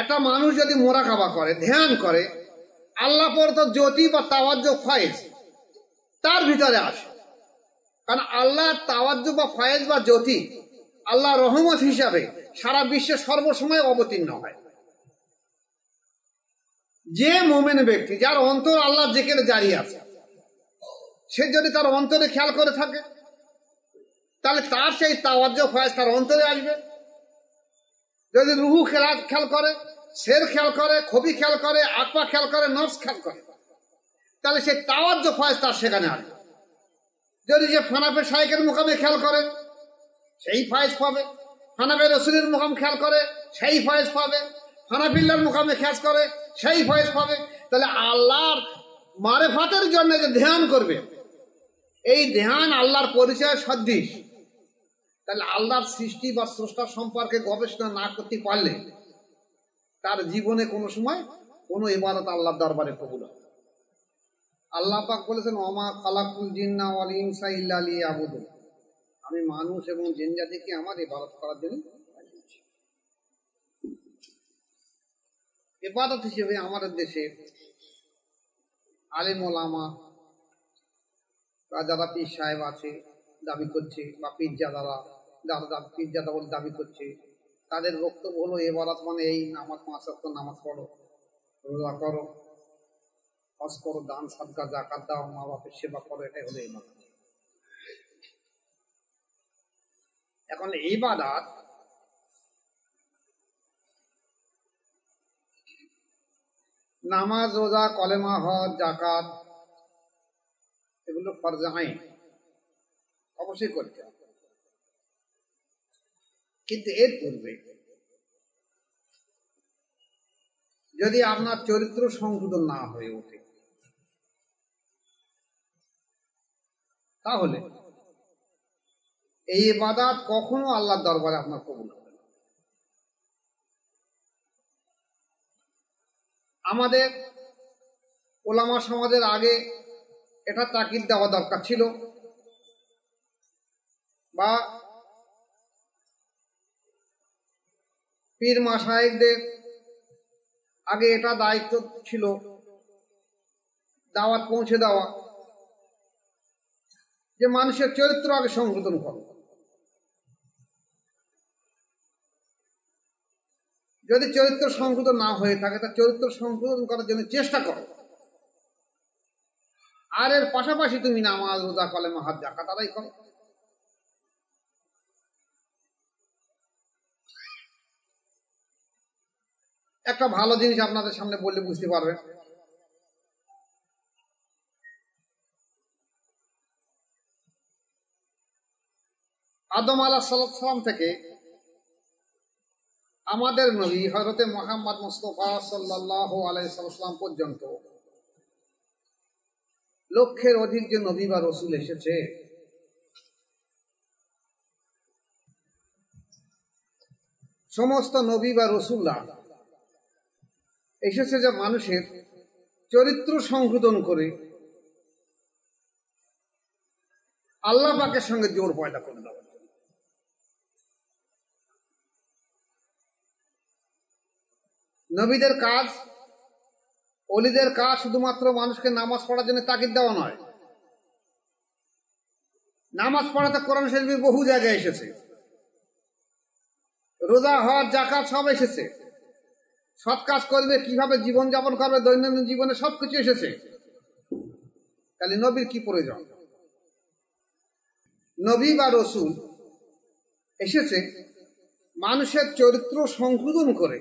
একটা মানুষ যদি মোরাকাবা করে, ধ্যান করে, আল্লাহ পর তো জ্যোতি বা তাওয়াজ্জুহ ফয়েজ তার ভিতরে আসে। কারণ আল্লাহ তাওয়াজ্জুহ বা ফয়েজ বা জ্যোতি আল্লাহ রহমত হিসাবে সারা বিশ্বে সর্বসময় অবতীর্ণ হয়। যে মুমিন ব্যক্তি যার অন্তর আল্লাহ জিকিরে জারি আছে, সে যদি তার অন্তরে খেয়াল করে থাকে, তাহলে তার সেই তাওয়াজ্জুহ ফয়েজ তার অন্তরে আসবে। যদি রুহু খেয়াল করে, শের খেয়াল করে, খবি খেয়াল করে, আত্মা খেয়াল করে, নফস খেয়াল করে, তাহলে সেই তাওয়াজ্জুহ ফয়েজ তার সেখানে আসবে। যদি যে ফানাফে শাইখের মুকামে খেয়াল করে, সেই ফয়েজ পাবে। ফানাফে রসুলের মুকাম খেয়াল করে, সেই ফয়েজ পাবে। ফানাফিল্লার মুকামে খেয়াল করে, সেই ফয়েজ পাবে। তাহলে আল্লাহর মারেফাতের জন্য যে ধ্যান করবে, এই ধ্যান আল্লাহর পরিচয় সদৃশ। তাহলে আল্লাহর সৃষ্টি বা স্রষ্টা সম্পর্কে গবেষণা না করতে পারলে তার জীবনে কোনো সময় কোনো ইবাদত আল্লাহর দরবারে কবুল হবে। আল্লাহ পাক বলেছেন, ওমা খালাকুল জিন্না ওয়াল ইনসা ইল্লা লিয়াবুদুন, আমি মানুষ এবং জিন জাতিকে আমার ইবাদত করার জন্য পাঠিয়েছি। ইবাদত হিসেবে আমাদের দেশে আলেম ওলামা যারা পীর সাহেব আছে দাবি করছে, বা পীরজাদারা যারা পীরজাদা বলে দাবি করছে, তাদের বক্তব্য হলো ইবাদত মানে এই নামাজ, 5 ওয়াক্ত নামাজ পড়ো, রোজা করো, হজ করো, দান সাদকা যাকাত দাও, মা বাপের সেবা করো, এটাই হলো ইবাদত। এখন ইবাদত নামাজ, রোজা, কলেমা, হজ, যাকাত এগুলো ফরজ আইন, অবশ্যই করতে হবে। কিন্তু এর পূর্বে যদি আপনার চরিত্র সংশোধন না হয়ে ওঠে, তাহলে এই ইবাদত কখনো আল্লাহর দরবারে আপনার কবুল হবে না। আমাদের ওলামা সমাজের আগে এটা তাকিদ দেওয়া দরকার ছিল, বা পীর মাশায়েখদের আগে এটা দায়িত্ব ছিল দাওয়াত পৌঁছে দেওয়া, যে মানুষের চরিত্র আগে সংশোধন করো। যদি চরিত্র সংশোধন না হয়ে থাকে, তা চরিত্র সংশোধন করার জন্য চেষ্টা করো। আর এর পাশাপাশি তুমি নামাজ, রোজা, কলেমা, হজ, যাকাত আদায় করো। একটা ভালো জিনিস আপনাদের সামনে বললে বুঝতে পারবেন। আদম আলাইহিস সালাম থেকে আমাদের নবী হযরতে মুহাম্মদ মুস্তাফা সাল্লাল্লাহু আলাইহি ওয়াসাল্লাম পর্যন্ত লক্ষের অধিক যে নবী বা রসুল এসেছে, সমস্ত নবী বা রসুলরা এসেছে যে মানুষের চরিত্র সংশোধন করে আল্লাহ পাকের সঙ্গে জোর পয়দা করে দেওয়া। নবীদের কাজ, ওলিদের কাজ শুধুমাত্র মানুষকে নামাজ পড়ার জন্য তাকিদ দেওয়া নয়। নামাজ পড়াতে কোরআন শরীফে বহু জায়গায় এসেছে, রোজা, হজ, যাকাত সব এসেছে, সৎ কাজ করবে, কিভাবে জীবন যাপন করবে, দৈনন্দিন জীবনে সবকিছু এসেছে। তাহলে নবীর কি প্রয়োজন? নবী বা রসুল এসেছে মানুষের চরিত্র সংশোধন করে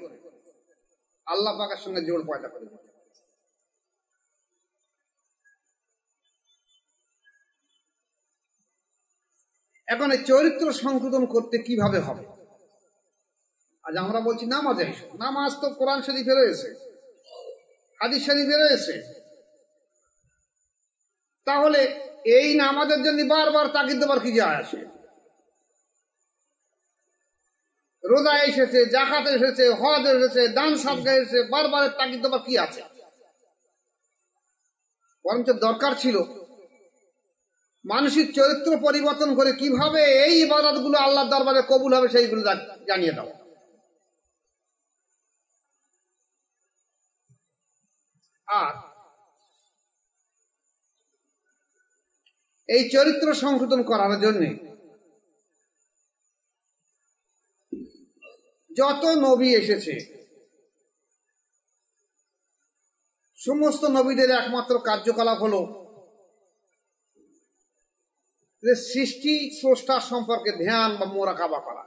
আল্লাহ পাকের সঙ্গে জোর পয়দা করে। এখন এই চরিত্র সংশোধন করতে কিভাবে হবে? আজ আমরা বলছি নামাজে এসো, নামাজ তো কোরআন শরীফে রয়েছে, হাদিস শরীফে রয়েছে। তাহলে এই নামাজের জন্য বারবার তাকিদ দেবার কি যায় আসে? রোজা এসেছে, যাকাত এসেছে, হজ এসেছে, দান সাদকা এসেছে, বারবার তাকিদ দেবার কি আছে? বরঞ্চ দরকার ছিল মানসিক চরিত্র পরিবর্তন করে কিভাবে এই ইবাদতগুলো আল্লাহর দরবারে কবুল হবে সেইগুলো জানিয়ে দাও। আর এই চরিত্র সংশোধন করার জন্য যত নবী এসেছে সমস্ত নবীদের একমাত্র কার্যকলাপ হলো যে সৃষ্টি স্রষ্টার সম্পর্কে ধ্যান বা মোরাকাবা করা।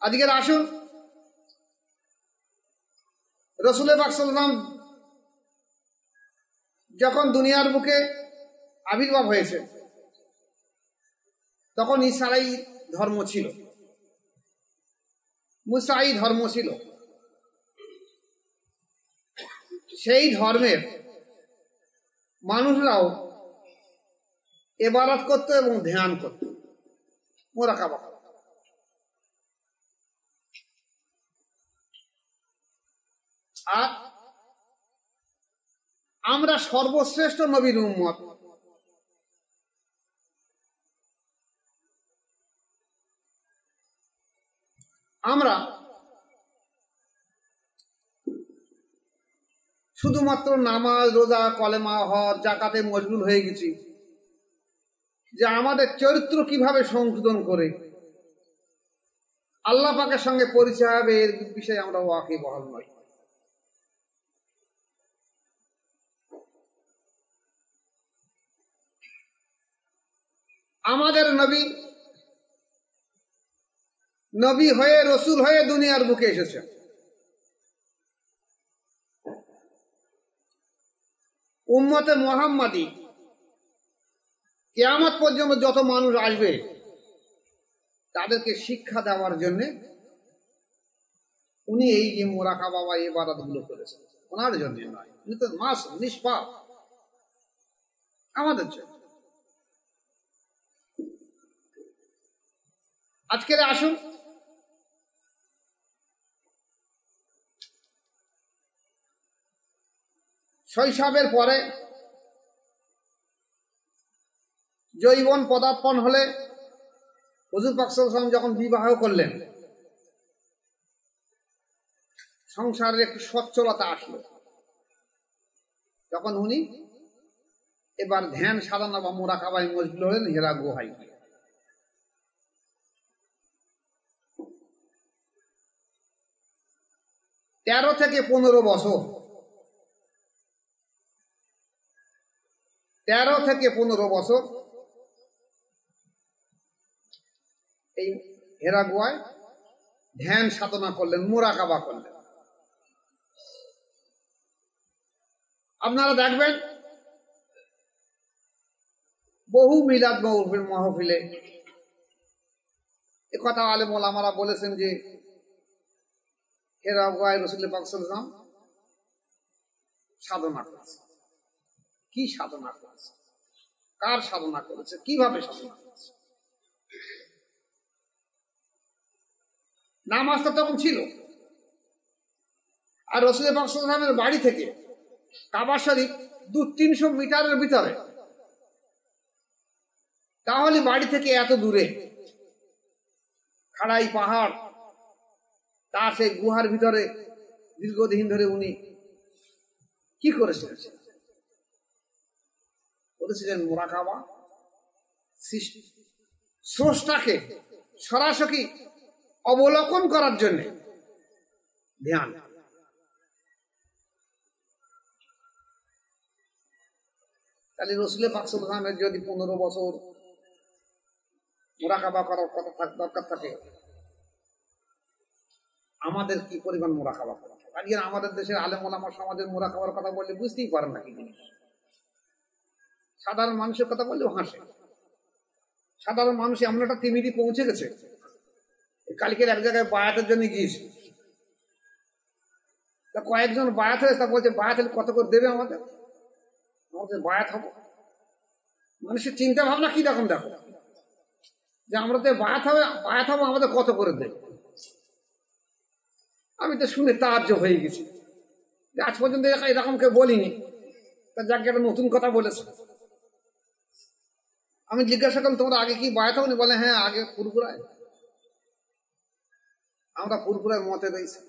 আজকের আসুন রাসূল পাক সাল্লাল্লাহু আলাইহি ওয়াসাল্লাম যখন দুনিয়ার বুকে আবির্ভাব হয়েছে তখন ঈসাই ধর্ম ছিল, মুসাই ধর্ম ছিল। সেই ধর্মের মানুষরাও ইবাদত করত এবং ধ্যান করত, মোরাকাবা করত। আর আমরা সর্বশ্রেষ্ঠ নবীর উম্মত। আমরা শুধুমাত্র নামাজ, রোজা, কলেমা, হজ, জাকাতে মশগুল হয়ে গেছি যে আমাদের চরিত্র কিভাবে সংশোধন করে আল্লাহ পাকের সঙ্গে পরিচয় হবে এর বিষয়ে আমরা ওয়াকিবহাল নই। আমাদের নবী নবী হয়ে রসুল হয়ে দুনিয়ার বুকে এসেছে। উম্মতে মুহাম্মাদি কিয়ামত পর্যন্ত যত মানুষ আসবে তাদেরকে শিক্ষা দেওয়ার জন্য উনি এই যে মোরাকাবা বা ইবাদত গুলো করেছেন ওনার জন্য নয়, উনি তো মাস নিষ্পাপ আমাদের জন্য। আজকের আসুন শৈশবের পরে যৌবন পদার্পণ হলে হুজুর পাক সাল্লাল্লাহু আলাইহি ওয়াসাল্লাম যখন বিবাহ করলেন সংসারের একটু সচ্ছলতা আসলো, তখন উনি এবার ধ্যান সাধনা বা মোরাকাবায় মশগুল হলেন হেরা গুহায়। 13 থেকে 15 বছর 13 থেকে 15 বছর এই হেরা গুহায় ধ্যান সাধনা করলেন, মোরাকাবা করলেন। আপনারা দেখবেন বহু মিলাদ মাহফিলে এ কথা আলেম ওলামারা বলেছেন যে হেরা গুহায় রাসূল পাক সাল্লাল্লাহু আলাইহি ওয়াসাল্লাম সাধনা করেছে। কি সাধনা করেছে, কার সাধনা করেছে, কিভাবে সাধনা করেছে? নামাজটা তখন ছিল, আর রাসূল পাক সাল্লাল্লাহু আলাইহি ওয়াসাল্লামের বাড়ি থেকে কাবা শরীফ 200-300 মিটারের ভিতরে। তাহলে বাড়ি থেকে এত দূরে খাড়াই পাহাড়, তার সেই গুহার ভিতরে দীর্ঘদিন ধরে উনি কি করেছিলেন? করেছিলেন মোরাকাবা, স্রষ্টাকে সরাসরি অবলোকন করার জন্য ধ্যান। তাহলে রাসূল পাক সাল্লাল্লাহু আলাইহি ওয়াসাল্লামের যদি 15 বছর মোরাকাবা করার কথা দরকার থাকে, আমাদের কি পরিমাণ মোরাকাবা করা? আজকে আমাদের দেশের আলেম ওলামা সমাজের মোরাকাবার কথা বললে বুঝতেই পারেন না কি জিনিস। সাধারণ মানুষের কথা বললেও হাসে। সাধারণ মানুষ এমন একটা তিমিরি পৌঁছে গেছে। কালকের এক জায়গায় বায়াতের জন্য গিয়েছি, তা কয়েকজন বায়াত হয়েছে, তা বলছে বায়াত হলে কত করে দেবে আমাদের? বায়াত হবো। মানুষের চিন্তা ভাবনা কি রকম দেখো, যে আমরা তো বায়াত হবো আমাদের কত করে দেবে। আমি তো শুনে তাজ্জব হয়ে গেছি, আজ পর্যন্ত এরকম কেউ বলিনি। তা যাকে একটা নতুন কথা বলেছে। আমি জিজ্ঞাসা করলাম তোমরা আগে কি বায়াত হবনি? বলে হ্যাঁ আগে পুরপুরায়। আমরা ফুরফুরার মতে রয়েছি।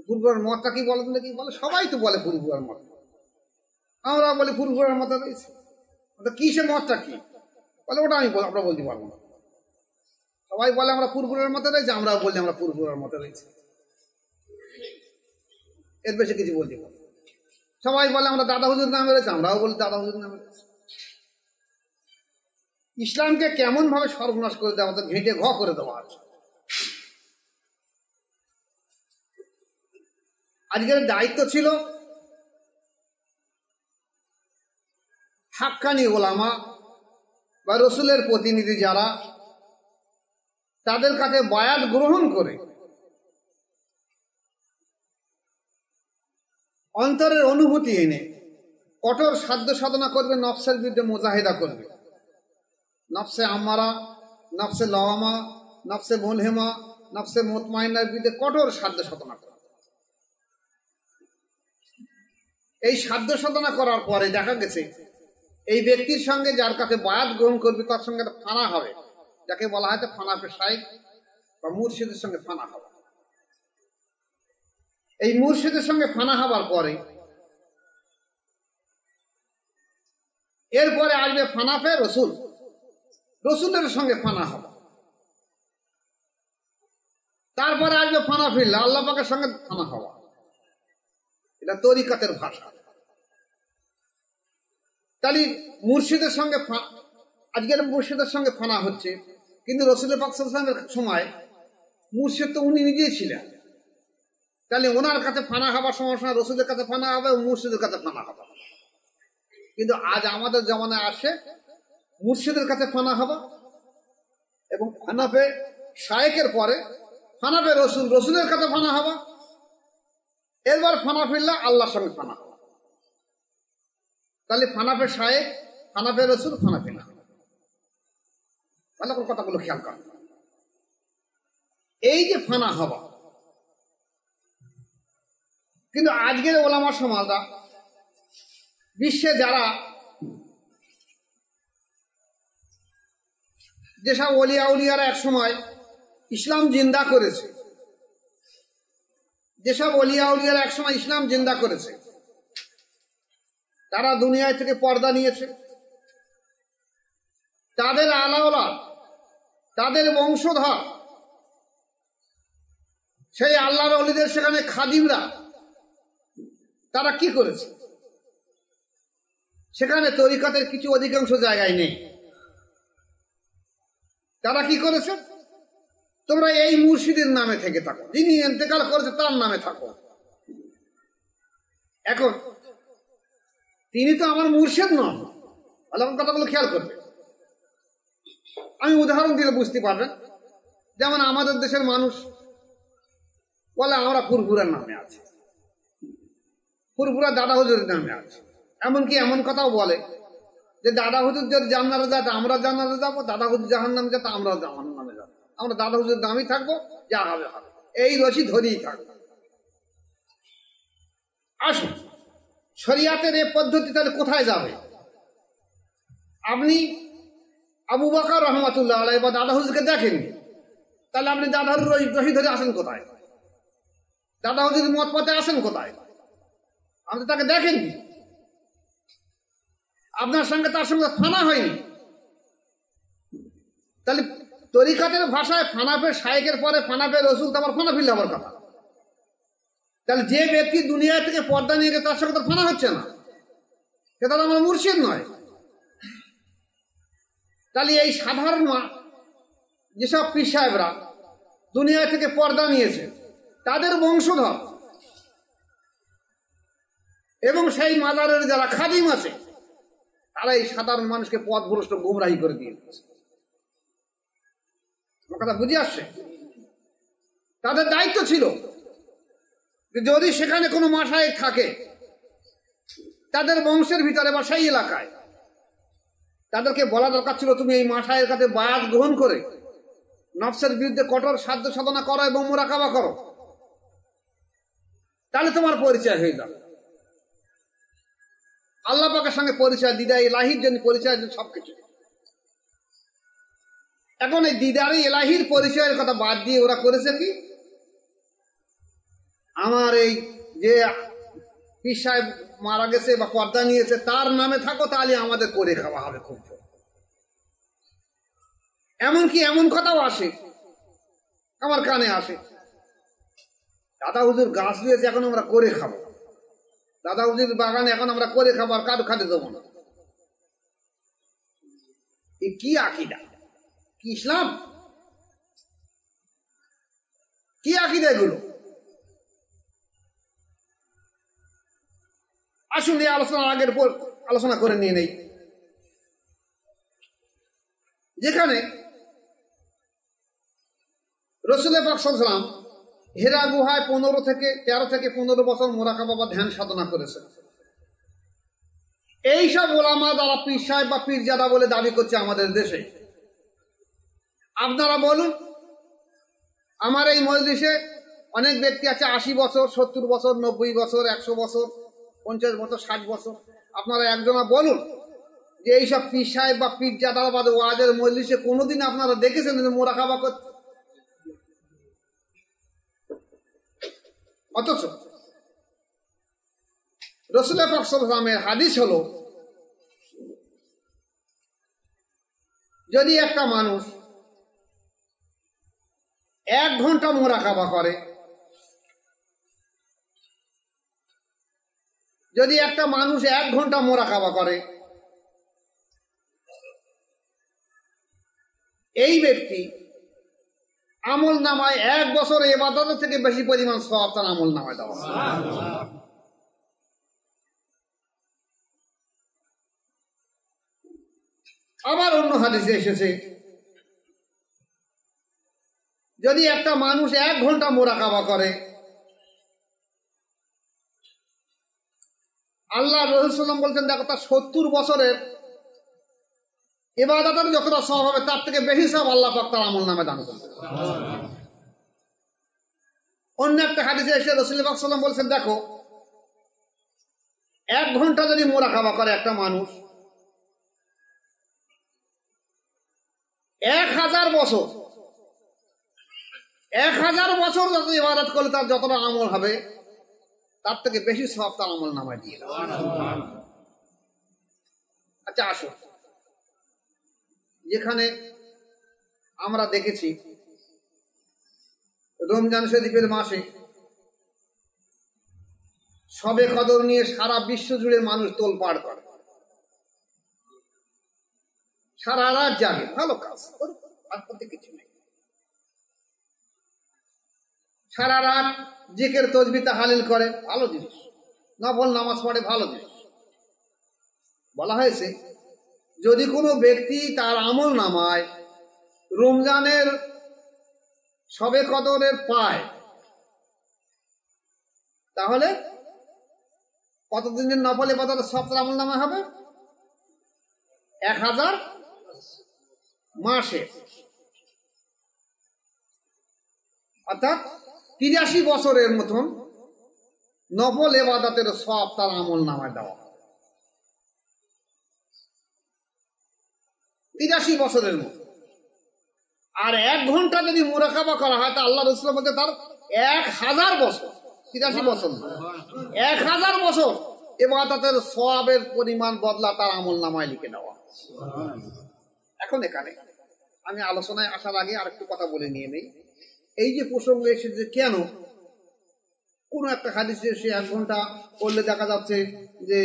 ফুরফুরার মতটা কি বলেন কি বলে? সবাই তো বলে ফুরফুরার মত, আমরা বলি ফুরফুরার মতে রয়েছে। কিসের মতটা কি বলে ওটা আমরা বলতে পারবো না। সবাই বলে আমরা ফুরফুরার মতে রয়েছি, আমরাও বলি আমরা ফুরফুরার মতে রয়েছি, এর বেশি কিছু বলতে পারবো। সবাই বলে আমরা দাদা হুজুর নামে রয়েছে, আমরাও বলি দাদা হুজুর নামে রয়েছে। ইসলামকে কেমন ভাবে সর্বনাশ করে দেওয়া, ঘেঁটে ঘ করে দেওয়া আছে। আজকের দায়িত্ব ছিল হাক্কানি ওলামা বা রসুলের প্রতিনিধি যারা, তাদের কাছে বায়াত গ্রহণ করে অন্তরের অনুভূতি এনে কঠোর সাধ্য সাধনা করবে, নফসের বিরুদ্ধে মুজাহিদা করবে। নফসে আমারা, নফসে লওয়ামা, নফসে মুলহিমা, নফসে মুতমাইনার বিরুদ্ধে কঠোর সাধ্য সাধনা করবে। এই সাধ্য সাধনা করার পরে দেখা গেছে এই ব্যক্তির সঙ্গে যার কাছে বায়াত গ্রহণ করবে তার সঙ্গে ফানা হবে, যাকে বলা হয় ফানা পেশাইক বা মুর্শিদের সঙ্গে ফানা হবে। এই মুর্শিদের সঙ্গে ফানা হবার পরে এরপরে আসবে ফানাফে রসুল, রসুলের সঙ্গে ফানা হবে। তারপরে আসবে ফানাফিল্লাহ, আল্লাহ পাকের সঙ্গে ফানা হওয়া। এটা তরিকাতের ভাষা। তাহলে মুর্শিদের সঙ্গে আজকের মুর্শিদের সঙ্গে ফানা হচ্ছে, কিন্তু রসুলের পাক সাল্লাল্লাহু আলাইহি ওয়াসাল্লামের সময় মুর্শিদ তো উনি নিজেই ছিলেন। তাহলে ওনার কাছে ফানা হবার সময় রসুলের কাছে ফানা হবে, মুর্শিদের কাছে ফানা হবে। কিন্তু আজ আমাদের জমানায় আসে মুর্শিদের কাছে ফানা হবে এবং ফানাফে শায়েকের পরে ফানাফে রসুল, রসুলের কাছে ফানা হবে, এরবার ফানাফিল্লাহ, আল্লাহর সঙ্গে ফানা হবে। তাহলে ফানাফে শায়েক, ফানাফে রসুল, ফানাফিল্লাহ। ভালো করে কথাগুলো খেয়াল করেন। এই যে ফানা হওয়া, কিন্তু আজকের ওলামা সমাজরা বিশ্বে যারা যেসব ওলিয়া উলিয়ারা এক সময় ইসলাম জিন্দা করেছে, যেসব ওলিয়া উলিয়ারা এক সময় ইসলাম জিন্দা করেছে, তারা দুনিয়া থেকে পর্দা নিয়েছে। তাদের আলাওলাদ, তাদের বংশধর, সেই আল্লাহর ওলিদের সেখানে খাদিমরা, তারা কি করেছে? সেখানে তরিকাতের কিছু অধিকাংশ জায়গায় নেই। তারা কি করেছে? তোমরা এই মুর্শিদের নামে থেকে থাকো, যিনি ইন্তেকাল করেছে তার নামে থাকো। এখন তিনি তো আমার মুর্শিদ নন। ভালো কথাগুলো খেয়াল করবে। আমি উদাহরণ দিলে বুঝতে পারবেন। যেমন আমাদের দেশের মানুষ বলে আমরা ফুরফুরার নামে আছি, ফুরফুরা দাদা হুজুরের নামে আছে। এমনকি এমন কথাও বলে যে দাদা হুজুর যদি জান্নাতে যায় আমরা জান্নাতে যাবো, দাদা হুজুর জাহান্নামে যাতে আমরা জাহান্নামে যাবো, আমরা দাদা হুজুরের নামই থাকবো, যা হবে হবে, এই রশি ধরেই থাকবো। আসুন, শরিয়াতের এই পদ্ধতি তাহলে কোথায় যাবে? আপনি আবু বকর রহমাতুল্লাহ আলাইহি বা দাদা হুজুরকে দেখেননি, তাহলে আপনি দাদার রশি ধরে আসেন কোথায়? দাদা হুজুর মত পথে আসেন কোথায়? আপনি তাকে দেখেননি, আপনার সঙ্গে তার সঙ্গে ফানা হয়নি। তাহলে তরিকাতের ভাষায় ফানাফে শায়েকের পরে ফানাফে রসুল, তারপর ফানাফিল হবার কথা। তাহলে যে ব্যক্তি দুনিয়া থেকে পর্দা নিয়ে গেছে তার সঙ্গে তার ফানা হচ্ছে না, সেটা তো আমার মুর্শিদ নয়। তাহলে এই সাধারণ যেসব পীর সাহেবরা দুনিয়া থেকে পর্দা নিয়েছে, তাদের বংশধর এবং সেই মাজারের যারা খাদিম আছে, তারা এই সাধারণ মানুষকে পথভ্রষ্ট গুমরাহি করে দিয়ে দিচ্ছে। আমার কথা বুঝে আসছে? তাদের দায়িত্ব ছিল যে যদি সেখানে কোনো মাশায়েখ থাকে তাদের বংশের ভিতরে বা সেই এলাকায়, তাদেরকে বলা দরকার ছিল তুমি এই মাশায়েখের কাছে বায়াত গ্রহণ করে নফসের বিরুদ্ধে কঠোর সাধ্য সাধনা করো এবং মুরাকাবা করো, তাহলে তোমার পরিচয় হয়ে যাবে। আল্লাহ পাকের সঙ্গে পরিচয়, দিদা ইলাহির জন্য পরিচয়, সবকিছু। এখন এই দিদারে এলাহির পরিচয়ের কথা বাদ দিয়ে ওরা করেছে কি, আমার এই যে পীর সাহেব মারা গেছে বা পর্দা নিয়েছে তার নামে থাকো, তাহলে আমাদের করে খাওয়া হবে খুব জোর। এমনকি এমন কথাও আসে, আমার কানে আসে, দাদা হুজুর গাছ দিয়েছে এখন আমরা করে খাবো, দাদা হুজুর বাগানে এখন আমরা করে খাবো, আর কারো খাতে দেবো না। এ কি আকিদা, কি ইসলাম, কি আকিদা এগুলো? আসুন এই আলোচনার আগের পর আলোচনা করে নিয়ে নেই। যেখানে রাসূল পাক সাল্লাল্লাহু আলাইহি ওয়াসাল্লাম হেরা গুহায় 13 থেকে 15 বছর মুরাকাবা বা ধ্যান সাধনা করেছেন। এইসব ওলামা যারা পীর সাহেব বা পীরজাদা বলে দাবি করছে আমাদের দেশে, আপনারা বলুন, আমার এই মজলিসে অনেক ব্যক্তি আছে 80 বছর, 70 বছর, 90 বছর, 100 বছর, 50 বছর, 60 বছর। আপনারা একজনা বলুন যে এইসব পীর সাহেব বা পীরজাদা বা ওয়াজের মজলিসে কোনোদিন আপনারা দেখেছেন যে মুরাকাবা করতে? অথচ রাসূল পাক সাল্লাল্লাহু আলাইহি ওয়াসাল্লামের হাদিস হলো, যদি একটা মানুষ 1 ঘন্টা মুরাকাবা করে, যদি একটা মানুষ 1 ঘন্টা মুরাকাবা করে, এই ব্যক্তি আমল নামায় 1 বছর ইবাদতের থেকে বেশি পরিমাণ সওয়াব তার আমল নামায় দেওয়া হয়। আবার অন্য হাদিসে এসেছে, যদি একটা মানুষ 1 ঘন্টা মুরাকাবা করে, আল্লাহ রাসূল সাল্লাল্লাহু আলাইহি ওয়াসাল্লাম বলছেন, দেখো তার 70 বছরের ইবাদতের যতটা সওয়াব হবে তার থেকে বেশি সওয়াব আল্লাহ পাক তার আমল নামে দান করবেন। অন্য একটা হাদিসে এসে রাসূল পাক সাল্লাল্লাহু আলাইহি ওয়াসাল্লাম বলছেন, দেখো 1 ঘন্টা যদি মুরাকাবা করে একটা মানুষ, 1000 বছর, 1000 বছর যত ইবাদত করলে তার যতটা আমল হবে তার থেকে বেশি সওয়াব তার আমল নামায় দিয়ে দেবে। আচ্ছা আসো, যেখানে আমরা দেখেছি রমজান শরীফের মাসে শবে কদর নিয়ে সারা বিশ্ব জুড়ে মানুষ তোলপাড় করে, সারা রাত জাগে, ভালো কাজ, আর করতে কিছু নেই, সারা রাত জিকির তাসবিহ তাহলিল করে, ভালো জিনিস, নফল নামাজ পড়ে, ভালো জিনিস। বলা হয়েছে যদি কোনো ব্যক্তি তার আমল নামায় রমজানের শবে কদরের পায়, তাহলে কতদিনের নফল ইবাদতের সব তার আমল নামায় হবে? 1000 মাসে, অর্থাৎ 83 বছরের মতন নফল ইবাদতের সব তার আমল নামায় দেওয়া। 83 বছরের মতো। আর 1 ঘন্টা যদি মুরাকাবা করা হয় তা আল্লাহ রাসূল বলতে তার 1000 বছর, 83 বছর না, 1000 বছর ইবাদতের সওয়াবের পরিমাণ বদলা তার আমল নামায় লিখে দেওয়া। এখন এখানে আমি আলোচনায় আসার আগে আরেকটু কথা বলে নিয়ে নেই। এই যে প্রসঙ্গ এসেছে, কেন কোন একটা হাদিসে সে 1 ঘন্টা করলে দেখা যাচ্ছে যে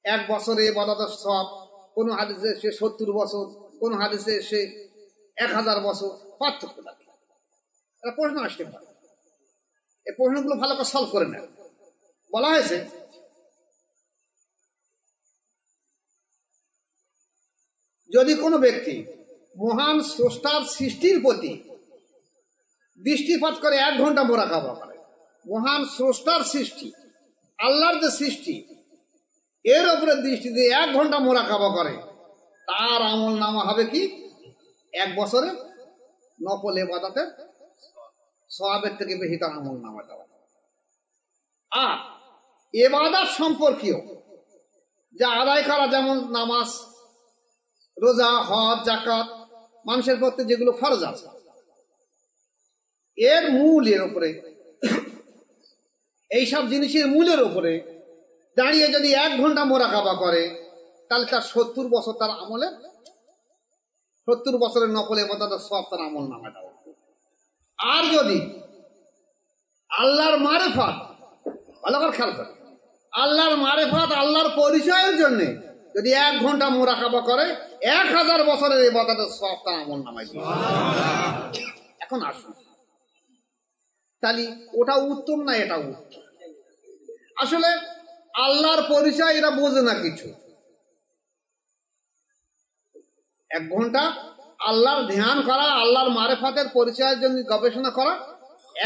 1 বছরে ইবাদতের সওয়াব, কোন হাদিসে সে 70 বছর, কোন হাদিসে সে 1000 বছর, পার্থক্য থাকে। এটা প্রশ্ন আসতে পারে, এই প্রশ্নগুলো ভালো করে সলভ করে নেয়। বলা হয়েছে যদি কোনো ব্যক্তি মহান স্রষ্টার সৃষ্টির প্রতি দৃষ্টিপাত করে 1 ঘন্টা মুরাকাবা করে, মহান স্রষ্টার সৃষ্টি, আল্লাহর যে সৃষ্টি এর উপরে দৃষ্টি দিয়ে 1 ঘন্টা মুরাকাবা করে, তার আমল নামা হবে কি 1 বছরে নফল ইবাদতের সওয়াবের থেকে বেশি তার আমল নামা দেওয়া। আর ইবাদত সম্পর্কীয় যা আদায় করা, যেমন নামাজ, রোজা, হজ, যাকাত মানুষের প্রতি যেগুলো ফরজ আছে, এর মূলের উপরে, এইসব জিনিসের মূলের উপরে দাঁড়িয়ে যদি 1 ঘন্টা মোরাকাবা করে, তাহলে তার 70 বছর তার আমলে, 70 বছরের নকল ইবাদতের সব তার আমল নামে দেওয়া। আর যদি আল্লাহর মারেফাত, ভালো করে খেয়াল করে, আল্লাহর মারেফাত, আল্লাহর পরিচয়ের জন্য যদি 1 ঘন্টা মোরাকাবা করে, 1000 বছরের ইবাদতের সব তার আমল নামায় দিবে। এখন আসুন, তাহলে ওটা উত্তম না এটা উত্তম? আসলে আল্লাহর পরিচয় এরা বোঝে না কিছু। 1 ঘন্টা আল্লাহর ধ্যান করা, আল্লাহর মারেফাতের পরিচয়ের জন্য গবেষণা করা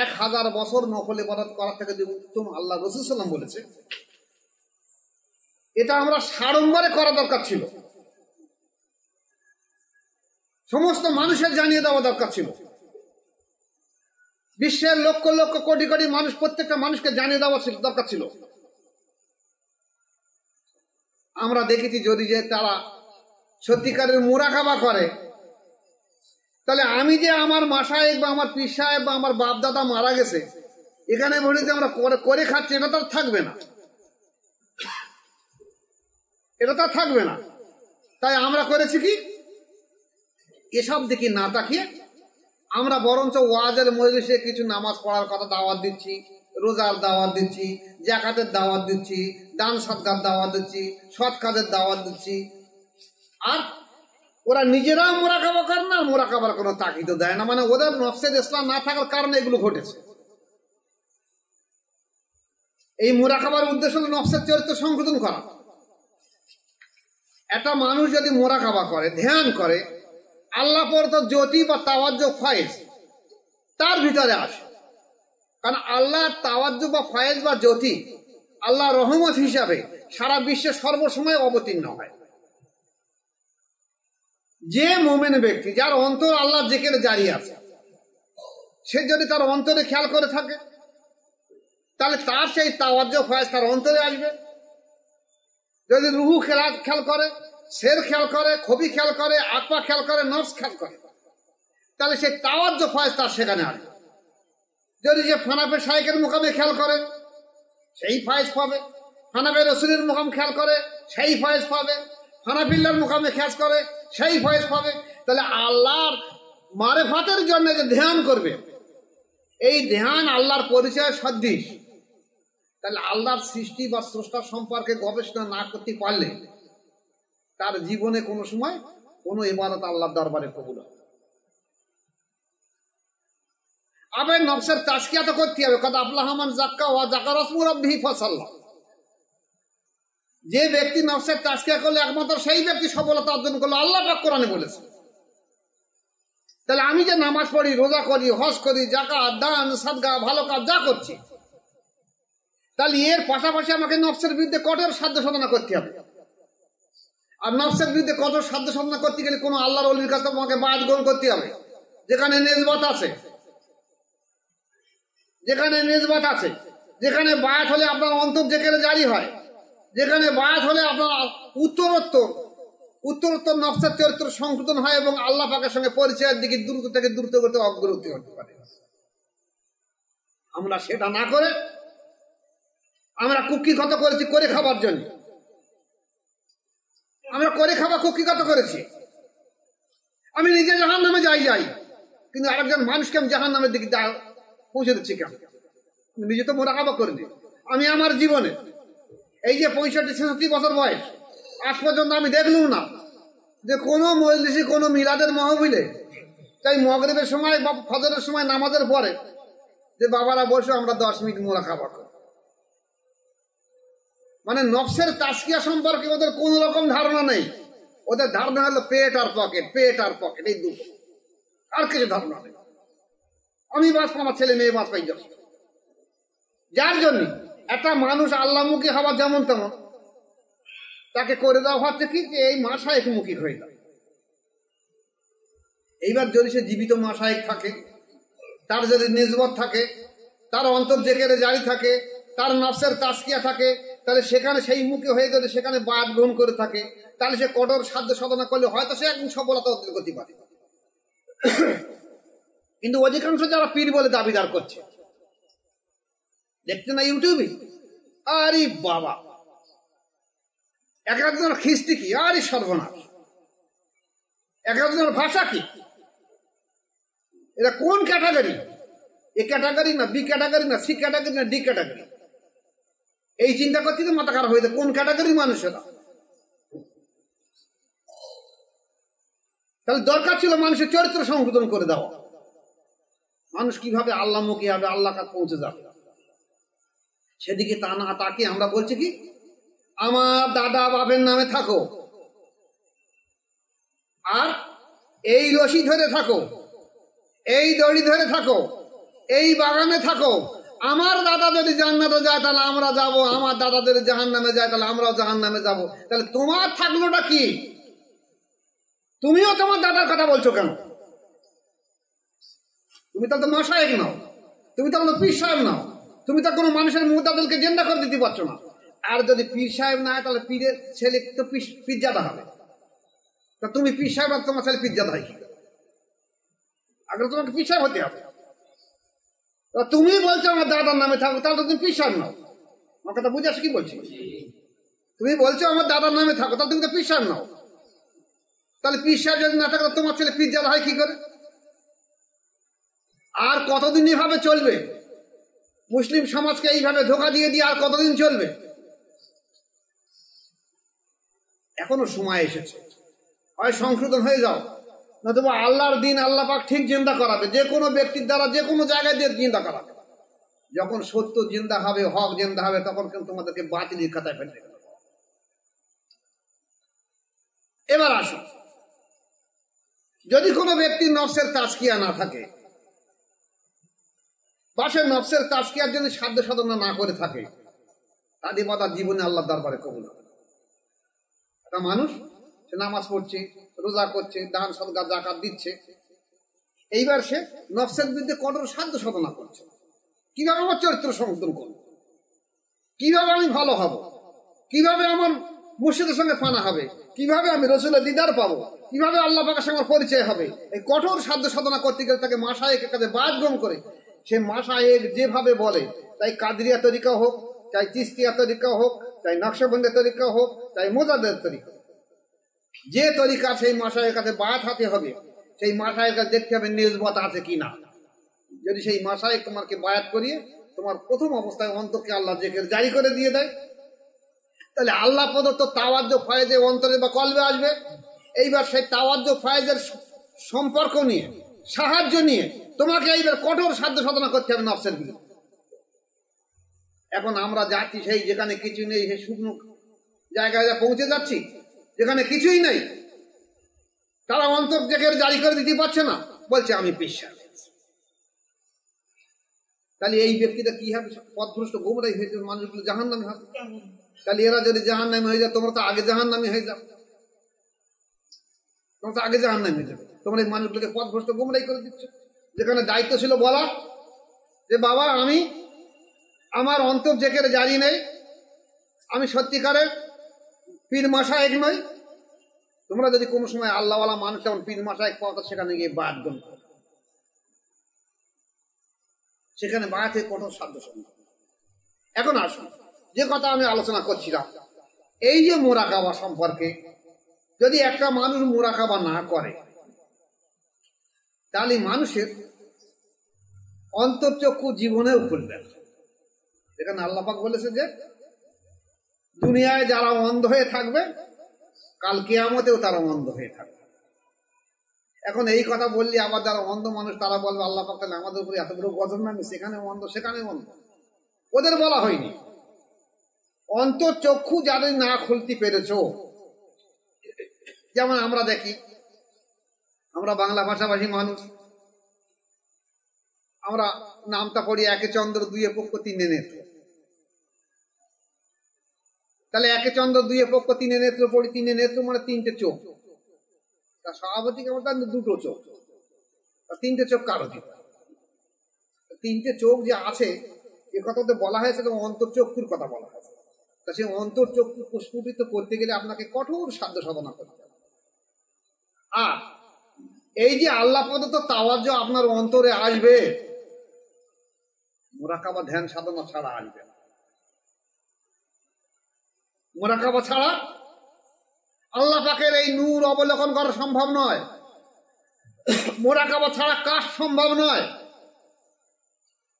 1000 বছর নকল ইবাদত করার থেকে যে উত্তম আল্লাহ রাসূল সাল্লাল্লাহু আলাইহি ওয়াসাল্লাম বলেছে, এটা আমরা সাড়ম্বরে করা দরকার ছিল, সমস্ত মানুষের জানিয়ে দেওয়া দরকার ছিল। বিশ্বের লক্ষ লক্ষ কোটি কোটি মানুষ, প্রত্যেকটা মানুষকে জানিয়ে দেওয়া দরকার ছিল। আমরা দেখেছি যদি যে তারা সত্যিকারের মুরাকাবা করে, তাহলে আমি যে আমার মাশায়েখ বা আমার পীর সাহেব বা আমার বাপ দাদা মারা গেছে, এখানে বলি যে আমরা করে খাচ্ছি, এটা তো আর থাকবে না, এটা তো আর থাকবে না। তাই আমরা করেছি কি, এসব দিকে না তাকিয়ে আমরা বরঞ্চ ওয়াজের মজলিসে কিছু নামাজ পড়ার কথা দাওয়াত দিচ্ছি, রোজার দাওয়াত দিচ্ছি, যাকাতের দাওয়াত দিচ্ছি, দান সদকার দাওয়াত দিচ্ছি, সৎ কাজের দাওয়াত দিচ্ছি। আর ওরা নিজেরা মোরাকাবা করে না, মোরাকাবার কোনো তাকিদও দেয় না। মানে ওদের নফসের ইসলাম না থাকার কারণে এগুলো ঘটেছে। এই মোরাকাবার উদ্দেশ্য হল নফসের চরিত্র সংশোধন করা। একটা মানুষ যদি মোরাকাবা করে, ধ্যান করে, আল্লাহ পরত জ্যোতি বা তাওয়াজ্জু ফয়েজ তার ভিতরে আসে। কারণ আল্লাহ তাওয়াজ্জু বা ফয়েজ বা জ্যোতি আল্লাহ রহমত হিসাবে সারা বিশ্বে সর্বসময় অবতীর্ণ হয়। যে মুমিন ব্যক্তি যার অন্তর আল্লাহ জিকিরে জারি আছে, সে যদি তার অন্তরে খেয়াল করে থাকে, তাহলে তার সেই তাওয়াজ্জু ফয়েজ তার অন্তরে আসবে। যদি রুহু খেয়াল করে, শের খেয়াল করে, খবি খেয়াল করে, আত্মা খেয়াল করে, নফস খেয়াল করে, তাহলে সেই তাওয়াজ্জু ফয়েজ তার সেখানে আসবে। যদি যে ফানাফে শাইখের মুকামে খেয়াল করে, সেই ফয়েজ পাবে। ফানাফে রসুলের মুকাম খেয়াল করে, সেই ফয়েজ পাবে। ফানাফিল্লার মুকামে খেয়াল করে, সেই ফয়েজ পাবে। তাহলে আল্লাহর মারেফাতের জন্য যে ধ্যান করবে, এই ধ্যান আল্লাহর পরিচয় সদৃশ। তাহলে আল্লাহর সৃষ্টি বা স্রষ্টা সম্পর্কে গবেষণা না করতে পারলে তার জীবনে কোনো সময় কোনো ইবাদত আল্লাহর দরবারে কবুল হবে। আবার নফসের তাজকিয়া তো করতে হবে। কদ আফলাহা মান যাক্কা ওয়া যাকারা ইসমা রাব্বিহি ফাসাল্লা। যে ব্যক্তি নফসের তাজকিয়া করলে একমাত্র সেই ব্যক্তি সফলতা অর্জন করলো, আল্লাহ পাক কোরআনে বলেছে। তাহলে আমি যে নামাজ পড়ি, রোজা করি, হজ করি, যাকাত, দান, সাদকা, ভালো কাজ যা করছি, তাহলে এর পাশাপাশি আমাকে নফসের বিরুদ্ধে কঠোর সাধ্য সাধনা করতে হবে। আর নফসের বিরুদ্ধে কঠোর সাধ্য সাধনা করতে গেলে কোনো আল্লাহর ওলির কাছে আমাকে বায়াত গ্রহণ করতে হবে, যেখানে নিসবত আছে, যেখানে নিসবত আছে, যেখানে বায়াত হলে আপনার অন্তর যেখানে জারি হয়, যেখানে বায়াত হলে আপনার উত্তরোত্তর নফসের চরিত্র সংশোধন হয় এবং আল্লাহ পাকের সঙ্গে পরিচয়ের দিকে দ্রুত থেকে দ্রুত করতে অগ্রগতি হতে পারে। আমরা সেটা না করে আমরা কুক্ষিগত করেছি করে খাবার জন্য। আমরা করে খাওয়া কুক্ষিগত করেছি। আমি নিজে জাহান নামে যাই, কিন্তু আরেকজন মানুষকে আমি জাহান নামের দিকে পৌঁছে দিচ্ছি কেন? নিজে তো মোরাকাবা করিনি। আমি আমার জীবনে এই যে 65-66 বছর বয়স, আজ পর্যন্ত আমি দেখলুম না যে কোনো মজলিসে, কোনো মিলাদের মাহফিলে, তাই মাগরিবের সময় বা ফজরের সময় নামাজের পরে যে বাবারা বসে আমরা 10 মিনিট মোরাকাবা করি। মানে নফসের তাজকিয়া সম্পর্কে ওদের কোন রকম ধারণা নেই। ওদের ধারণা হলো পেট আর পকেট, পেট আর পকেট, এই দুটো, আর কিছু ধারণা নেই। আমি বাঁচবো, আমার ছেলে মেয়ে বাঁচবাই যাবে। যার জন্য একটা মানুষ আল্লাহমুখী হওয়া যেমন তেমন, তাকে করে দেওয়া হচ্ছে কি যে এই মাশায়েখ মুখী হয়ে যায়। এইবার যদি সে জীবিত মাশায়েখ থাকে, তার যদি নিসবত থাকে, তার অন্তর জেকেরে জারি থাকে, তার নফসের তাজকিয়া থাকে, তাহলে সেখানে সেই মুখে হয়ে যদি সেখানে বাদ গ্রহণ করে থাকে, তাহলে সে কঠোর সাধ্য সাধনা করলে হয়তো সে একদিন সফলতা অর্জন করতে পারে। কিন্তু অধিকাংশ যারা পীর বলে দাবিদার করছে, দেখতে না ইউটিউবে, আরে বাবা, এক একজনের খ্রিস্টি কি, আরে সর্বনাশ, এক একজনের ভাষা কি, এটা কোন ক্যাটাগরি? এ ক্যাটাগরি না, বি ক্যাটাগরি না, সি ক্যাটাগরি না, ডি ক্যাটাগরি? এই চিন্তা করতে তো মাথা খারাপ হয়েছে, কোন ক্যাটাগরির মানুষেরা? তাহলে দরকার ছিল মানুষের চরিত্র সংশোধন করে দেওয়া, মানুষ কিভাবে আল্লাহমুখী হবে, আল্লাহ কাছে পৌঁছে যাবে। সেদিকে তা না তাকে আমরা বলছি কি, আমার দাদা বাবের নামে থাকো, আর এই রশি ধরে থাকো, এই দড়ি ধরে থাকো, এই বাগানে থাকো। আমার দাদা যদি জান্নাতে যায় তাহলে আমরা যাব, আমার দাদা যদি জাহান্নামে যায় তাহলে আমরাও জাহান্নামে যাব। তাহলে তোমার থাকলোটা কি? তুমিও তোমার দাদার কথা বলছো কেন? তুমি তো মাশায়েখ নাও, তুমি তো কোনো পীর সাহেব নাও, তুমি তো কোনো মানুষের মুতাদিলকে জেন্ডা করে দিতে পারছো না। আর যদি পীর সাহেব না হয় তাহলে পীরের ছেলে তো পিজ্জাদা হবে। তা তুমি পীর সাহেব আর তোমার ছেলে পিজ্জাদা হয় কি? আগে তোমাকে পীর সাহেব হতে হবে। তুমি বলছো আমার দাদার নামে থাকো, তাহলে তুমি পীর সাহেব নাও। আমার কথা বুঝে আসো কি বলছি? তুমি বলছো আমার দাদার নামে থাকো, তাহলে তুমি তো পীর সাহেব নাও। তাহলে পীর সাহেব যদি না থাকে তোমার ছেলে পিজ্জাদা হয় কি করে? আর কতদিন এভাবে চলবে? মুসলিম সমাজকে এইভাবে ধোঁকা দিয়ে দিয়ে আর কতদিন চলবে? এখনো সময় এসেছে, হয় সংশোধন হয়ে যাও, নতুবা আল্লাহর দিন আল্লাহ পাক ঠিক জিন্দা করাবে, যে কোনো ব্যক্তির দ্বারা যে কোনো জায়গায় দিয়ে জিন্দা করাবে। যখন সত্য জিন্দা হবে, হক জিন্দা হবে, তখন কিন্তু তোমাদেরকে বাতিলের খাতায় ফেলতে হবে। এবার আসুন, যদি কোনো ব্যক্তির নফসের তাজকিয়া না থাকে, বা সে নফসের তাজকিয়ার জন্য সাধ্য সাধনা না করে থাকে, তাদের তার জীবনে আল্লাহ দরবারে কবুল হবে। একটা মানুষ সে নামাজ পড়ছে, রোজা করছে, দান সদকা যাকাত দিচ্ছে, এইবার সে নফসের বিরুদ্ধে কঠোর সাধ্য সাধনা করছে, কিভাবে আমার চরিত্র সংশোধন করবো, কিভাবে আমি ভালো হব, কিভাবে আমার মুর্শিদের সঙ্গে ফানা হবে, কিভাবে আমি রসুলের দিদার পাবো, কিভাবে আল্লাহ পাকের সঙ্গে পরিচয় হবে। এই কঠোর সাধ্য সাধনা করতে গেলে তাকে মাশায়েখের কাছে বাদ গ্রহণ করে, সে মাশায়েখ যেভাবে বলে, তাই কাদরিয়া তরিকা হোক, চাই চিস্তিয়া তরিকা হোক, চাই নকশবন্দের তরিকা হোক, চাই মোজাদের তরিকা, যে তরিকা সেই মাশায়েখের কাছে বাদ হাতে হবে, সেই মাশায়েখের কাছে দেখতে হবে নিসবত আছে কিনা। যদি সেই মাশায়েখ তোমাকে বায়াত করিয়ে তোমার প্রথম অবস্থায় অন্তরকে আল্লাহ জিকির জারি করে দিয়ে দেয়, তাহলে আল্লাহ প্রদত্ত তাওয়াজ্জু ফয়েজে অন্তরে বা কলবে আসবে। এইবার সেই তাওয়াজ্জু ফয়েজের সম্পর্ক নিয়ে, সাহায্য নিয়ে তোমাকে এইবার কঠোর সাধ্য সাধনা করতে হবে নফসের বিরুদ্ধে। এখন আমরা যাচ্ছি সেই যেখানে কিছু নেই, সেই শুকনো জায়গায় পৌঁছে যাচ্ছি যেখানে কিছুই নেই। তারা অন্তর জিকির জারি করে দিতে পারছে না, বলছে আমি পীর সাহেব। তাহলে এই ব্যক্তিটা কি হবে? পথভ্রষ্ট গোমরাই হয়ে যাবে, মানুষগুলো জাহান্নামে হবে। তাহলে এরা যদি জাহান্নামে হয়ে যায়, তোমরা তো আগে জাহান্নামে হয়ে যাও, তোমরা তো আগে জাহান্নামে হয়ে যাবে। তোমরা এই মানুষগুলোকে পথভ্রষ্ট গোমরাই করে দিচ্ছ। যেখানে দায়িত্ব ছিল বলা যে বাবা আমি আমার অন্তর জিকির জারি নেই, আমি সত্যিকারের পীর মাশায়েখ নই। তোমরা যদি কোনো সময় আল্লাহওয়ালা মানুষ যেমন পীর মাশায়েখ পাও, তো সেখানে গিয়ে বায়াত গ্রহণ করো, সেখানে বায়াতের কঠোর সাধ্য সাধনা। এখন আসুন, যে কথা আমি আলোচনা করছিলাম, এই যে মুরাকাবা সম্পর্কে, যদি একটা মানুষ মুরাকাবা না করে, তাহলে মানুষের অন্তর্চক্ষু জীবনেও খুলবে না। এখানে আল্লাহ পাক বলেছে যে দুনিয়ায় যারা অন্ধ হয়ে থাকবে, কাল কিয়ামতেও তারা অন্ধ হয়ে থাকবে। এখন এই কথা বললে আবার যারা অন্ধ মানুষ তারা বলবে আল্লাহ পাক তাহলে আমাদের উপরে এত বড় গজব নামে, সেখানে অন্ধ সেখানে অন্ধ। ওদের বলা হয়নি। অন্তর্চক্ষু যাদের না খুলতে পেরেছ, যেমন আমরা দেখি, আমরা বাংলা ভাষাভাষী মানুষ, আমরা নামটা পড়ি একে চন্দ্র দুইয়ে পক্ষ তিনে নেত্র। তাহলে একে চন্দ্র দুইয়ে পক্ষ তিনে নেত্র পড়ি, তিনে নেত্র মানে তিনটে চোখ। তার স্বাভাবিক আমার দুটো চোখ, তিনটে চোখ কারো দিকে। তিনটে চোখ যে আছে এ কথা তো বলা হয়েছে, এবং অন্তর্চক্ষুর কথা বলা হয়েছে। তা সেই অন্তর চক্ষু প্রস্ফুটিত করতে গেলে আপনাকে কঠোর সাধ্য সাধনা করতে হবে। আর এই যে আল্লাহ প্রদত্ত তাওয়াজ্জ আপনার অন্তরে আসবে, মুরাকাবা ধ্যান সাধনা ছাড়া আসবে না। মুরাকাবা ছাড়া আল্লাহ পাকের এই নূর অবলোকন করা সম্ভব নয়। মুরাকাবা ছাড়া কাজ সম্ভব নয়।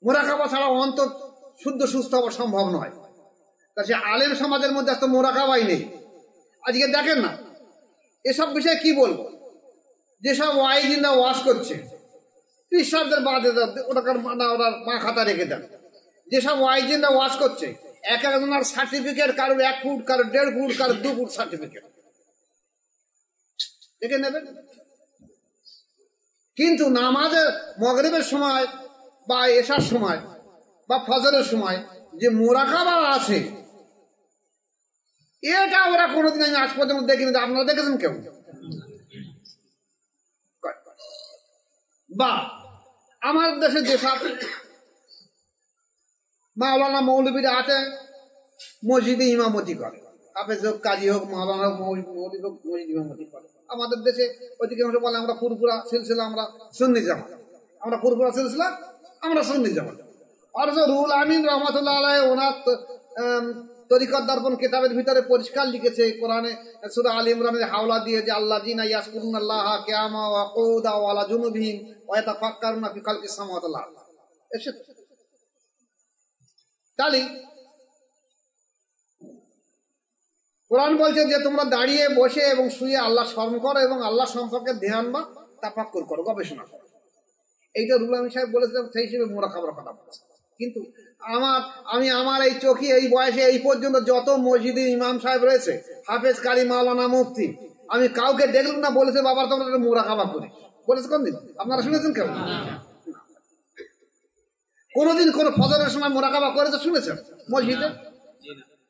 মুরাকাবা ছাড়া অন্তর শুদ্ধ সুস্থ হওয়া সম্ভব নয়। তা সে আলেম সমাজের মধ্যে এত মুরাকাবাই নেই। আজকে দেখেন না, এসব বিষয়ে কি বলবো, যেসব ওয়াইজিনরা ওয়াজ করছে, পিসাবদের বাদে ওটাকার ওরা মা খাতা রেখে দেন। যেসব ওয়াইজিনরা ওয়াজ করছে, এক একজনের সার্টিফিকেট, কারোর 1 ফুট, কারোর 1.5 ফুট, কারোর 2 ফুট সার্টিফিকেট দেখে নেবেন। কিন্তু নামাজের মাগরিবের সময় বা এশার সময় বা ফজরের সময় যে মুরাকাবা আছে, এটা ওরা কোনোদিন আমি আজ পর্যন্ত দেখিনি। আপনারা দেখেছেন কেউ? বা আমার দেশে যেসব মাওলানা মৌলবীরা আছে, মসজিদে ইমামতি করে, হাফেজ হোক, কাজী হোক, মাওলানা হোক, মৌলবী হোক, মসজিদ ইমামতি করে। আমাদের দেশে অধিকাংশ বলে আমরা ফুরফুরা সিলসিলা, আমরা সুন্নি জামাত, আমরা ফুরফুরা সিলসিলা, আমরা সুন্নি জামাত। অথচ রুহুল আমিন রহমাতুল্লাহ আলাইহি ওনার তরিকত দর্পণ কিতাবের ভিতরে পরিষ্কার লিখেছে, কোরআনে সূরা আলে ইমরানের হাওলা দিয়ে, যে আল্লাযিনা ইয়াযকুরুনাল্লাহা কিয়ামা ওয়া কুউদা ওয়া আলা জুনুবিহিম ওয়া ইয়াতাফাক্কারুনা ফি খালকিস সামাওয়াতি ওয়াল আরদ। তাহলে কোরআন বলছে যে তোমরা দাঁড়িয়ে, বসে এবং শুয়ে আল্লাহ স্মরণ করো এবং আল্লাহ সম্পর্কে ধ্যান বা তাফাক্কুর করো, গবেষণা করো। এইটা রুহুল আমিন সাহেব বলেছিলেন, সেই হিসেবে মুরাকাবার কথা বলেছে। কিন্তু আমি আমার এই চোখে, এই বয়সে, এই পর্যন্ত যত মসজিদে ইমাম সাহেব রয়েছে, হাফেজ, কারি, মাওলানা, মুফতি, আমি কাউকে দেখলাম না বলেছে বাবা তোমরা মুরাকাবা করি। বলেছে কোনদিন? আপনারা শুনেছেন কেউ? কোনদিন কোন ফজরের সময় মুরাকাবা করেছে শুনেছেন মসজিদে?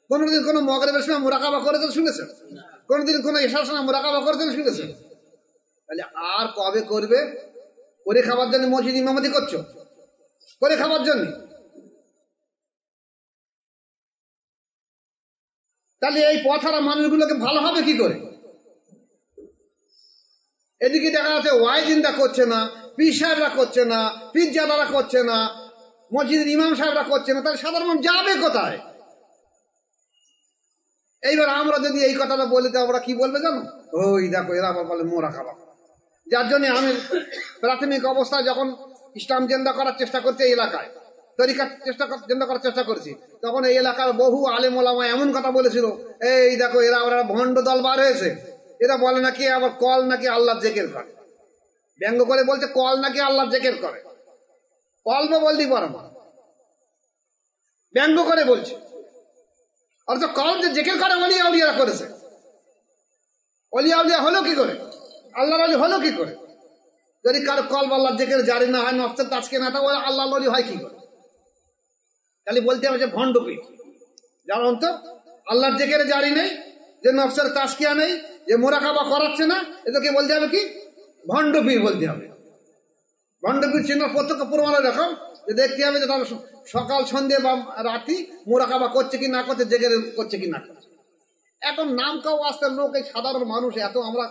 কোনদিন কোন মাগরিবের সময় মুরাকাবা করেছে শুনেছেন? কোনদিন কোন ইশার সময় মুরাকাবা করেছেন শুনেছেন? তাহলে আর কবে করবে? করে খাবার জন্য মসজিদ ইমামতি করছো, করে খাবার জন্য। তাহলে এই পথহারা মানুষগুলোকে ভালো হবে কি করে? এদিকে দেখা যাচ্ছে ওয়াইজিনরা করছে না, পীর সাহেবরা করছে না, পীরজাদারা করছে না, মসজিদের ইমাম সাহেবরা করছে না, তাহলে সাধারণ মানুষ যাবে কোথায়? এইবার আমরা যদি এই কথাটা বলি, তো আমরা কি বলবে জানো? ওই দেখো এরা আবার বলে মুরাকাবা। যার জন্য আমি প্রাথমিক অবস্থায় যখন ইসলাম জেন্দা করার চেষ্টা করছি এই এলাকায়, তরিকার জেন্দা করার চেষ্টা করছি, তখন এই এলাকার বহু আলেম ওলামা এমন কথা বলেছিল, এই দেখো এরা ওরা ভণ্ড দল বার হয়েছে, এরা বলে নাকি আবার কল নাকি আল্লাহর জিকির করে। ব্যঙ্গ করে বলছে কল নাকি আল্লাহর জিকির করে। কলবে বলতে পারো না, ব্যঙ্গ করে বলছে। অর্থাৎ কল যে জিকির করে ওলিয়া উলিয়ারা করেছে, ওলিয়া উলিয়া হলো কি করে? আল্লাহর ওলি হলো কি করে? যদি কারো কলব আল্লাহর জিকির জারি না হয়, নফসের তাজকিয়া না থাকে, ওরা আল্লাহর ওলি হয় কি করে? তাহলে বলতে হবে যে ভণ্ড পীর, যার অন্তর আল্লাহর জিকিরে জারি নেই, যে নফসের তাজকিয়া নেই, যে মুরাকাবা করাচ্ছে না, এদেরকে বলতে হবে কি? ভণ্ড পীর বলতে হবে। ভণ্ড পীর চিহ্ন প্রত্যক্ষ প্রমাণ এরকম যে দেখতে হবে যে তারা সকাল সন্ধ্যে বা রাতি মুরাকাবা করছে কি না করছে, জেগে করছে কি না করছে। এখন নাম কাউ আসতে লোক, এই সাধারণ মানুষ এত আমরা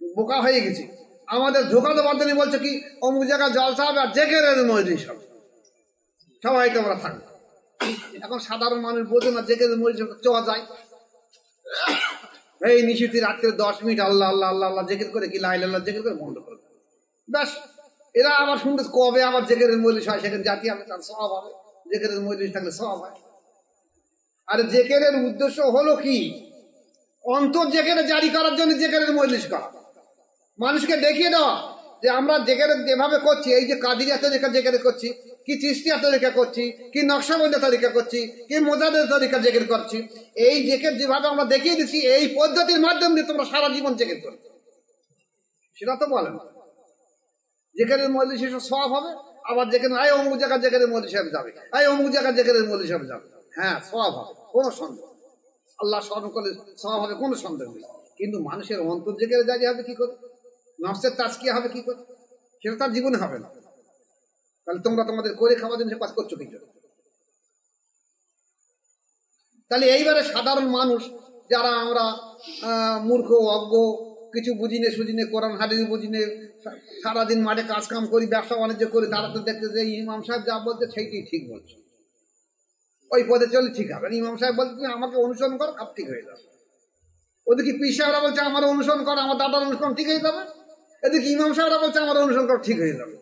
বোকা হয়ে গেছি। আমাদের ধোকা তো বান্ধবী বলছে কি অমুক জায়গায় জলসা হবে আর জেগে মজলিস হবে, সবাই তো আমরা থাকবো। এখন সাধারণ মানুষ বোঝে না, জেগে মজলিস চোয়া যায়। এই নিশিতি রাত্রে 10 মিনিট আল্লাহ আল্লাহ আল্লাহ আল্লাহ জেকের করে কি লা ইলাহা ইল্লাল্লাহ জেকের করে বন্ধ করে ব্যাস। এরা আবার শুনতে কবে আবার জেকের মজলিস হয়, সেখানে জাতি হবে, তার সওয়াব হবে। জেকের মজলিস থাকলে সওয়াব হয়। আর জেকের উদ্দেশ্য হলো কি? অন্তর জেকের জারি করার জন্য জেকের মজলিস করা, মানুষকে দেখিয়ে দেওয়া যে আমরা জেকের যেভাবে করছি, এই যে কাদিরিয়া তরিকা জেকের করছি, কি চিশতিয়া তরিকা করছি, কি নকশবন্দি তরিকা করছি, কি মোজাদের তরিকা জেকের করছি, এই জেকের যেভাবে আমরা দেখিয়ে দিচ্ছি, এই পদ্ধতির মাধ্যম দিয়ে তোমরা সারা জীবন জেকের করবে, সেটা তো বলেন। জেকের মজলিস সওয়াব হবে। আবার যেখানে আয় অমুক জায়গায় জেকের মজলিস হিসাবে যাবে, আয় অমুক জায়গায় জেকের মজলিস হিসাবে যাবে, হ্যাঁ সওয়াব হবে, কোনো সন্দেহ। আল্লাহ স্মরণ করলে সওয়াব হবে, কোনো সন্দেহ নেই। কিন্তু মানুষের অন্তর জেকের জারি হবে কি করে? নফসের তাজকিয়া হবে কি করে? সেটা তার জীবনে হবে না। তাহলে তোমরা তোমাদের করে খাওয়ার জন্য কাজ করছো কি? তাহলে এইবারে সাধারণ মানুষ যারা আমরা মূর্খ অজ্ঞ, কিছু বুঝিনে সুঝিনে, কোরআন হাদিস বুঝিনে, সারাদিন মাঠে কাজ কাম করি, ব্যবসা বাণিজ্য করি, তারা তো দেখতে যে ইমাম সাহেব যা বলছে সেইটাই ঠিক বলছে, ওই পথে চলে ঠিক হবে। ইমাম সাহেব বলছে তুমি আমাকে অনুসরণ করো, সব ঠিক হয়ে যাবে। ওদিকে পীর সাহেবরা বলছে আমার অনুসরণ করো, আমার দাদার অনুসরণ ঠিক হয়ে যাবে। এদিকে ইমাম সাহেবরা বলছে আমার অনুসরণ করো, ঠিক হয়ে যাবে।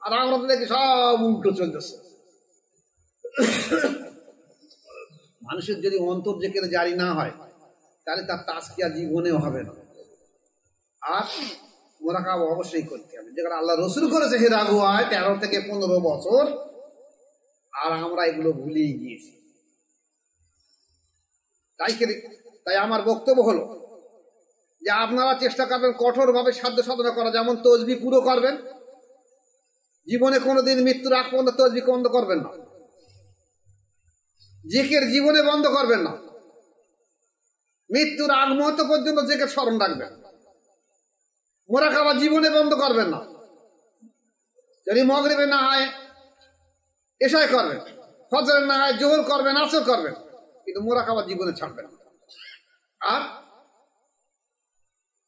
আর আমরা তো দেখি সব উল্টো চলতেছে। মানুষের যদি অন্তর জেকেরে জারি না হয়, তাহলে তার তাজকিয়া জীবনেও হবে না। আর মোরাকাবা অবশ্যই করতে হবে, যেখানে আল্লাহ রসুল করেছে হেরা গুহায় 13 থেকে 15 বছর, আর আমরা এগুলো ভুলিয়ে গিয়েছি। তাই আমার বক্তব্য হলো যে আপনারা চেষ্টা করবেন কঠোর ভাবে সাধ্য সাধনা করা। যেমন তসবি পুরো করবেন, জীবনে কোনোদিন মৃত্যুর আগ পর্যন্ত তসবি বন্ধ করবেন না, জিকির জীবনে বন্ধ করবেন না, মৃত্যুর আগ মুহূর্ত পর্যন্ত জিকির স্মরণ রাখবেন। মোরাকাবা জীবনে বন্ধ করবেন না। যদি মাগরিবে না হয় এশায় করবেন, ফজরের না হয় জোহর করবেন, আসর করবেন, কিন্তু মোরাকাবা জীবনে ছাড়বেন না। আর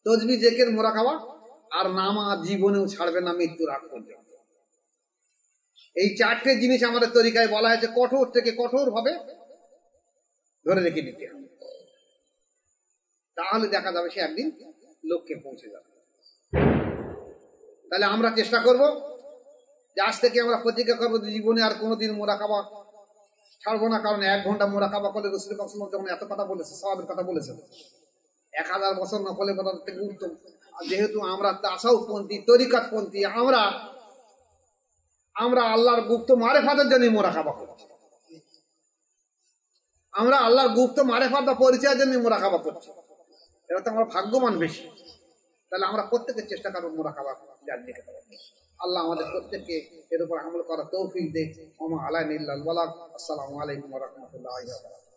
তসবি জিকির মোরাকাবা আর নামাজ জীবনেও ছাড়বেন না মৃত্যুর আগ পর্যন্ত। এই 4টে জিনিস আমাদের তরিকায় বলা হয়েছে কঠোর থেকে কঠোর ভাবে ধরে রেখে দিতে হবে, তাহলে দেখা যাবে সে একদিন লক্ষ্যে পৌঁছে যাবে। তাহলে আমরা চেষ্টা করব যে আজ থেকে আমরা প্রতিজ্ঞা করবো জীবনে আর কোনোদিন মোরাকাবা ছাড়বো না। কারণ 1 ঘন্টা মোরাকাবা করলে রাসূল পাক সাল্লাল্লাহু আলাইহি ওয়াসাল্লাম যখন এত কথা বলেছে, সওয়াবের কথা বলেছেন, 1000 বছর নফলের কথা থেকে উত্তম। যেহেতু আমরা তাসাউফপন্থী, তরিকাতপন্থী, আমরা আল্লাহর গুপ্ত মারেফাতের জন্য মোরাকাবা করছি, আমরা আল্লাহর গুপ্ত মারেফাত বা পরিচয়ের জন্য মোরাকাবা করছি। এটা তো আমরা ভাগ্যবান বেশি। তাহলে আমরা প্রত্যেকের চেষ্টা করবো মোরাকাবা জারি রেখে। আল্লাহ আমাদের প্রত্যেককে এর উপর আমল করার তৌফিক দেয়। ওমা আলাইনা ইল্লাল বালাগ। আসসালামু আলাইকুম ওয়া রাহমাতুল্লাহি ওয়া বারাকাতুহু।